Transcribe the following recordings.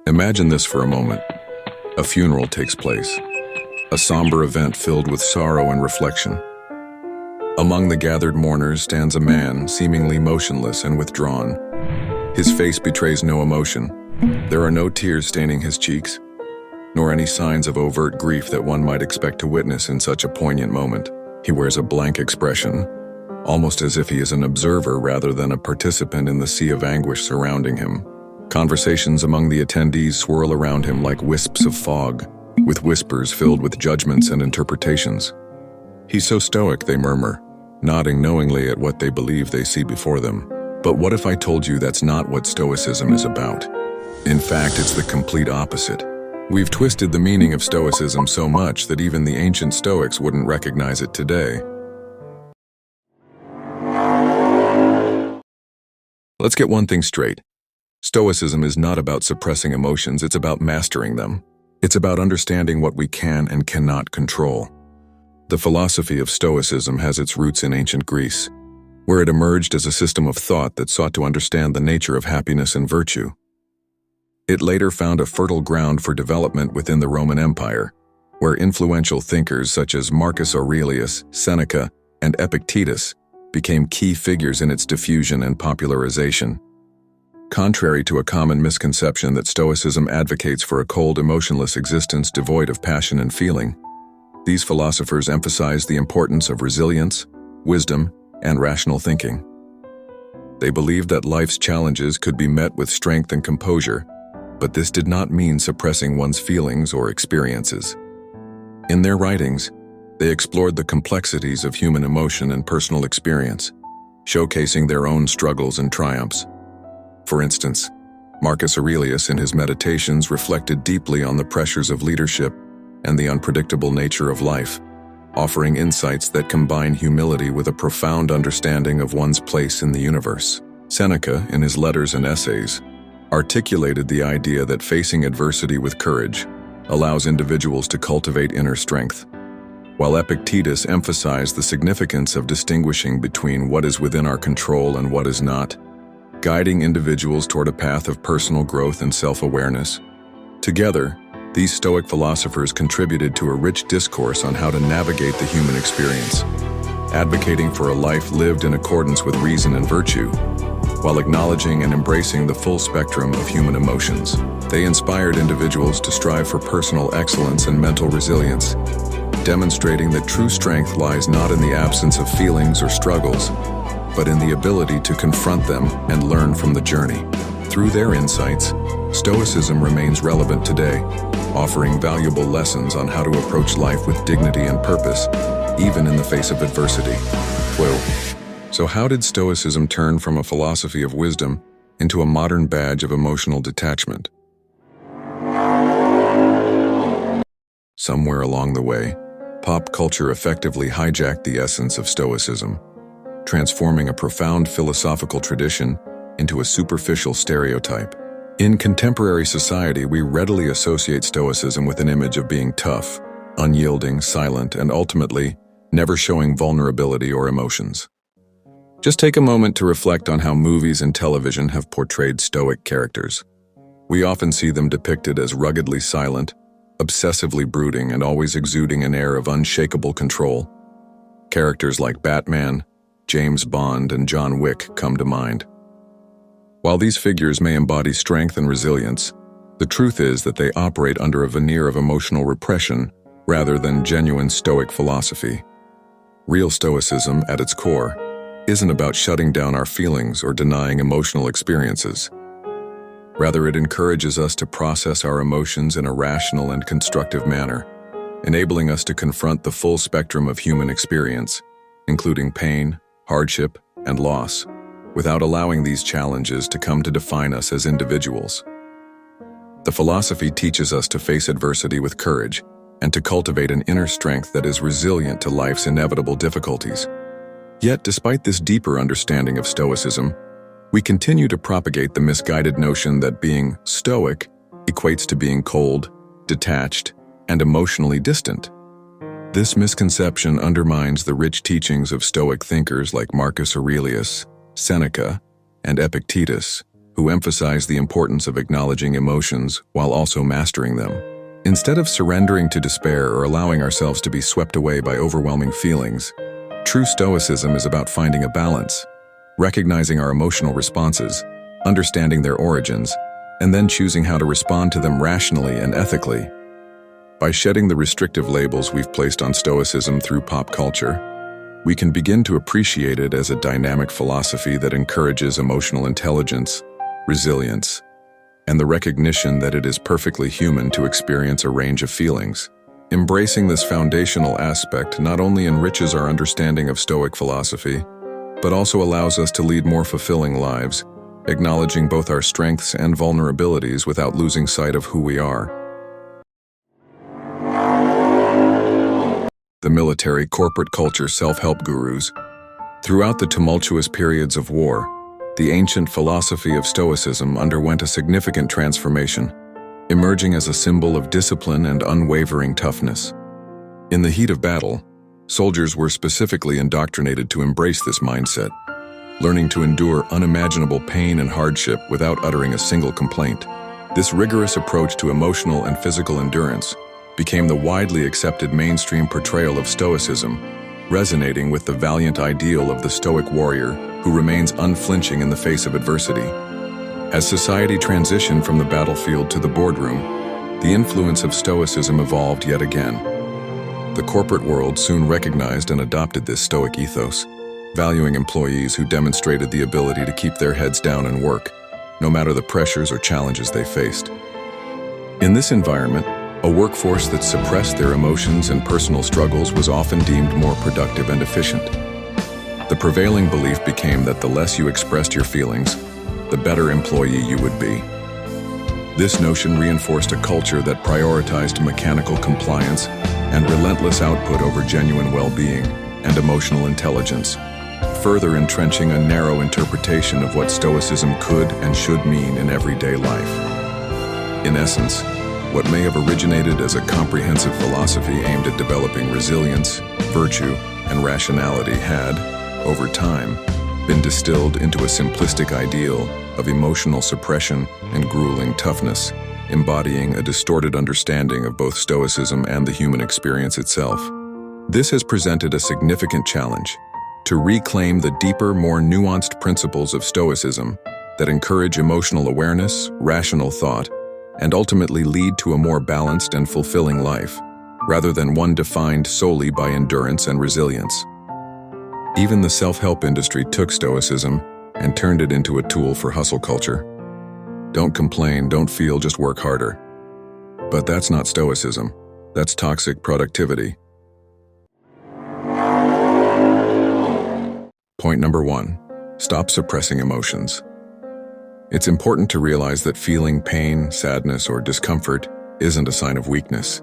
Imagine this for a moment. A funeral takes place, a somber event filled with sorrow and reflection. Among the gathered mourners stands a man, seemingly motionless and withdrawn. His face betrays no emotion. There are no tears staining his cheeks, nor any signs of overt grief that one might expect to witness in such a poignant moment. He wears a blank expression, almost as if he is an observer rather than a participant in the sea of anguish surrounding him. Conversations among the attendees swirl around him like wisps of fog, with whispers filled with judgments and interpretations. "He's so stoic," they murmur, nodding knowingly at what they believe they see before them. But what if I told you that's not what Stoicism is about? In fact, it's the complete opposite. We've twisted the meaning of Stoicism so much that even the ancient Stoics wouldn't recognize it today. Let's get one thing straight. Stoicism is not about suppressing emotions, it's about mastering them. It's about understanding what we can and cannot control. The philosophy of Stoicism has its roots in ancient Greece, where it emerged as a system of thought that sought to understand the nature of happiness and virtue. It later found a fertile ground for development within the Roman Empire, where influential thinkers such as Marcus Aurelius, Seneca, and Epictetus became key figures in its diffusion and popularization. Contrary to a common misconception that Stoicism advocates for a cold, emotionless existence devoid of passion and feeling, these philosophers emphasize the importance of resilience, wisdom, and rational thinking. They believed that life's challenges could be met with strength and composure, but this did not mean suppressing one's feelings or experiences. In their writings, they explored the complexities of human emotion and personal experience, showcasing their own struggles and triumphs. For instance, Marcus Aurelius in his Meditations reflected deeply on the pressures of leadership and the unpredictable nature of life, offering insights that combine humility with a profound understanding of one's place in the universe. Seneca, in his letters and essays, articulated the idea that facing adversity with courage allows individuals to cultivate inner strength, while Epictetus emphasized the significance of distinguishing between what is within our control and what is not, guiding individuals toward a path of personal growth and self-awareness. Together, these Stoic philosophers contributed to a rich discourse on how to navigate the human experience, advocating for a life lived in accordance with reason and virtue, while acknowledging and embracing the full spectrum of human emotions. They inspired individuals to strive for personal excellence and mental resilience, demonstrating that true strength lies not in the absence of feelings or struggles, but in the ability to confront them and learn from the journey. Through their insights, Stoicism remains relevant today, offering valuable lessons on how to approach life with dignity and purpose, even in the face of adversity. So how did Stoicism turn from a philosophy of wisdom into a modern badge of emotional detachment? Somewhere along the way, pop culture effectively hijacked the essence of Stoicism, transforming a profound philosophical tradition into a superficial stereotype. In contemporary society, we readily associate Stoicism with an image of being tough, unyielding, silent, and ultimately, never showing vulnerability or emotions. Just take a moment to reflect on how movies and television have portrayed Stoic characters. We often see them depicted as ruggedly silent, obsessively brooding, and always exuding an air of unshakable control. Characters like Batman, James Bond, and John Wick come to mind. While these figures may embody strength and resilience, the truth is that they operate under a veneer of emotional repression rather than genuine Stoic philosophy. Real Stoicism, at its core, isn't about shutting down our feelings or denying emotional experiences. Rather, it encourages us to process our emotions in a rational and constructive manner, enabling us to confront the full spectrum of human experience, including pain, hardship, and loss, without allowing these challenges to come to define us as individuals. The philosophy teaches us to face adversity with courage and to cultivate an inner strength that is resilient to life's inevitable difficulties. Yet, despite this deeper understanding of Stoicism, we continue to propagate the misguided notion that being Stoic equates to being cold, detached, and emotionally distant. This misconception undermines the rich teachings of Stoic thinkers like Marcus Aurelius, Seneca, and Epictetus, who emphasize the importance of acknowledging emotions while also mastering them. Instead of surrendering to despair or allowing ourselves to be swept away by overwhelming feelings, true Stoicism is about finding a balance, recognizing our emotional responses, understanding their origins, and then choosing how to respond to them rationally and ethically. By shedding the restrictive labels we've placed on Stoicism through pop culture, we can begin to appreciate it as a dynamic philosophy that encourages emotional intelligence, resilience, and the recognition that it is perfectly human to experience a range of feelings. Embracing this foundational aspect not only enriches our understanding of Stoic philosophy, but also allows us to lead more fulfilling lives, acknowledging both our strengths and vulnerabilities without losing sight of who we are. The military, corporate culture, self-help gurus. Throughout the tumultuous periods of war, the ancient philosophy of Stoicism underwent a significant transformation, emerging as a symbol of discipline and unwavering toughness. In the heat of battle, soldiers were specifically indoctrinated to embrace this mindset, learning to endure unimaginable pain and hardship without uttering a single complaint. This rigorous approach to emotional and physical endurance became the widely accepted mainstream portrayal of Stoicism, resonating with the valiant ideal of the Stoic warrior who remains unflinching in the face of adversity. As society transitioned from the battlefield to the boardroom, the influence of Stoicism evolved yet again. The corporate world soon recognized and adopted this Stoic ethos, valuing employees who demonstrated the ability to keep their heads down and work, no matter the pressures or challenges they faced. In this environment, a workforce that suppressed their emotions and personal struggles was often deemed more productive and efficient. The prevailing belief became that the less you expressed your feelings, the better employee you would be. This notion reinforced a culture that prioritized mechanical compliance and relentless output over genuine well-being and emotional intelligence, further entrenching a narrow interpretation of what Stoicism could and should mean in everyday life. In essence, what may have originated as a comprehensive philosophy aimed at developing resilience, virtue, and rationality had, over time, been distilled into a simplistic ideal of emotional suppression and grueling toughness, embodying a distorted understanding of both Stoicism and the human experience itself. This has presented a significant challenge to reclaim the deeper, more nuanced principles of Stoicism that encourage emotional awareness, rational thought, and ultimately lead to a more balanced and fulfilling life, rather than one defined solely by endurance and resilience. Even the self-help industry took Stoicism and turned it into a tool for hustle culture. Don't complain, don't feel, just work harder. But that's not Stoicism. That's toxic productivity. Point number 1. Stop suppressing emotions. It's important to realize that feeling pain, sadness, or discomfort isn't a sign of weakness.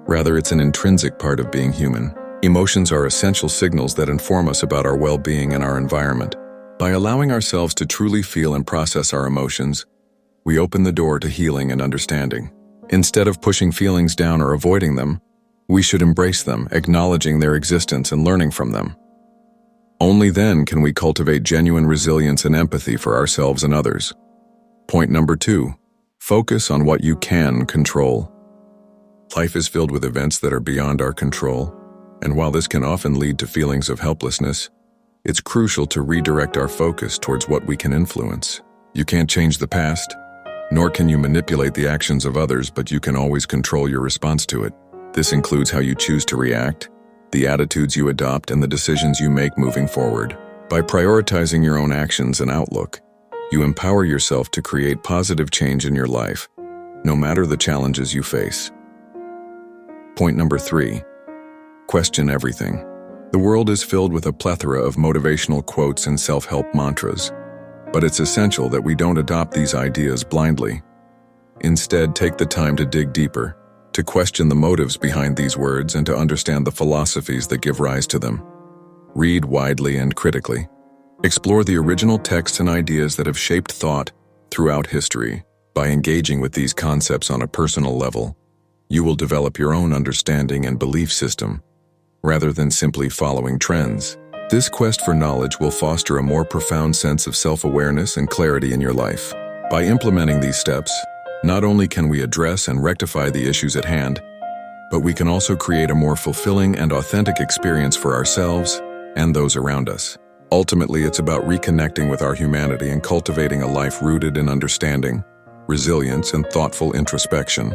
Rather, it's an intrinsic part of being human. Emotions are essential signals that inform us about our well-being and our environment. By allowing ourselves to truly feel and process our emotions, we open the door to healing and understanding. Instead of pushing feelings down or avoiding them, we should embrace them, acknowledging their existence and learning from them. Only then can we cultivate genuine resilience and empathy for ourselves and others. Point number 2. Focus on what you can control. Life is filled with events that are beyond our control, and while this can often lead to feelings of helplessness, it's crucial to redirect our focus towards what we can influence. You can't change the past, nor can you manipulate the actions of others, but you can always control your response to it. This includes how you choose to react, the attitudes you adopt, and the decisions you make moving forward. By prioritizing your own actions and outlook, you empower yourself to create positive change in your life, no matter the challenges you face. Point number 3. Question everything. The world is filled with a plethora of motivational quotes and self-help mantras, but it's essential that we don't adopt these ideas blindly. Instead, take the time to dig deeper, to question the motives behind these words and to understand the philosophies that give rise to them. Read widely and critically. Explore the original texts and ideas that have shaped thought throughout history. By engaging with these concepts on a personal level, you will develop your own understanding and belief system, rather than simply following trends. This quest for knowledge will foster a more profound sense of self-awareness and clarity in your life. By implementing these steps, not only can we address and rectify the issues at hand, but we can also create a more fulfilling and authentic experience for ourselves and those around us. Ultimately, it's about reconnecting with our humanity and cultivating a life rooted in understanding, resilience, and thoughtful introspection.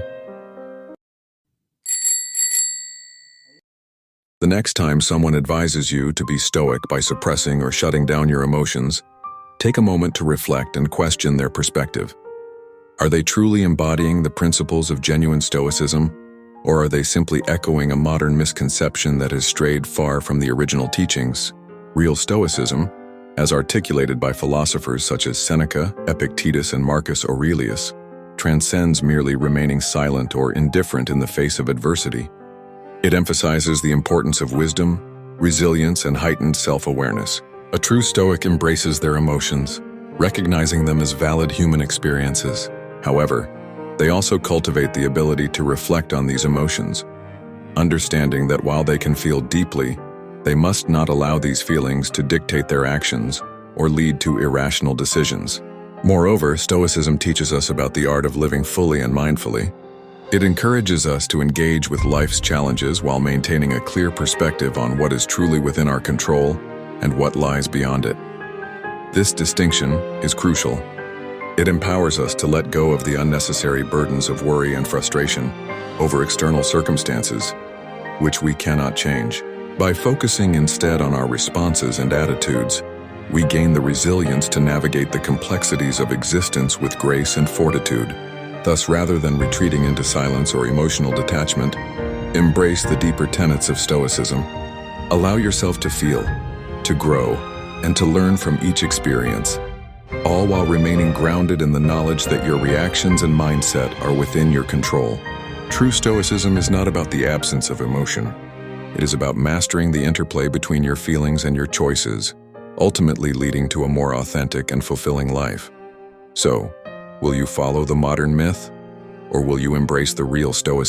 The next time someone advises you to be stoic by suppressing or shutting down your emotions, take a moment to reflect and question their perspective. Are they truly embodying the principles of genuine stoicism, or are they simply echoing a modern misconception that has strayed far from the original teachings? Real stoicism, as articulated by philosophers such as Seneca, Epictetus, and Marcus Aurelius, transcends merely remaining silent or indifferent in the face of adversity. It emphasizes the importance of wisdom, resilience, and heightened self-awareness. A true Stoic embraces their emotions, recognizing them as valid human experiences. However, they also cultivate the ability to reflect on these emotions, understanding that while they can feel deeply, they must not allow these feelings to dictate their actions or lead to irrational decisions. Moreover, Stoicism teaches us about the art of living fully and mindfully. It encourages us to engage with life's challenges while maintaining a clear perspective on what is truly within our control and what lies beyond it. This distinction is crucial. It empowers us to let go of the unnecessary burdens of worry and frustration over external circumstances, which we cannot change. By focusing instead on our responses and attitudes, we gain the resilience to navigate the complexities of existence with grace and fortitude. Thus, rather than retreating into silence or emotional detachment, embrace the deeper tenets of Stoicism. Allow yourself to feel, to grow, and to learn from each experience, all while remaining grounded in the knowledge that your reactions and mindset are within your control. True Stoicism is not about the absence of emotion. It is about mastering the interplay between your feelings and your choices, ultimately leading to a more authentic and fulfilling life. So, will you follow the modern myth, or will you embrace the real Stoicism?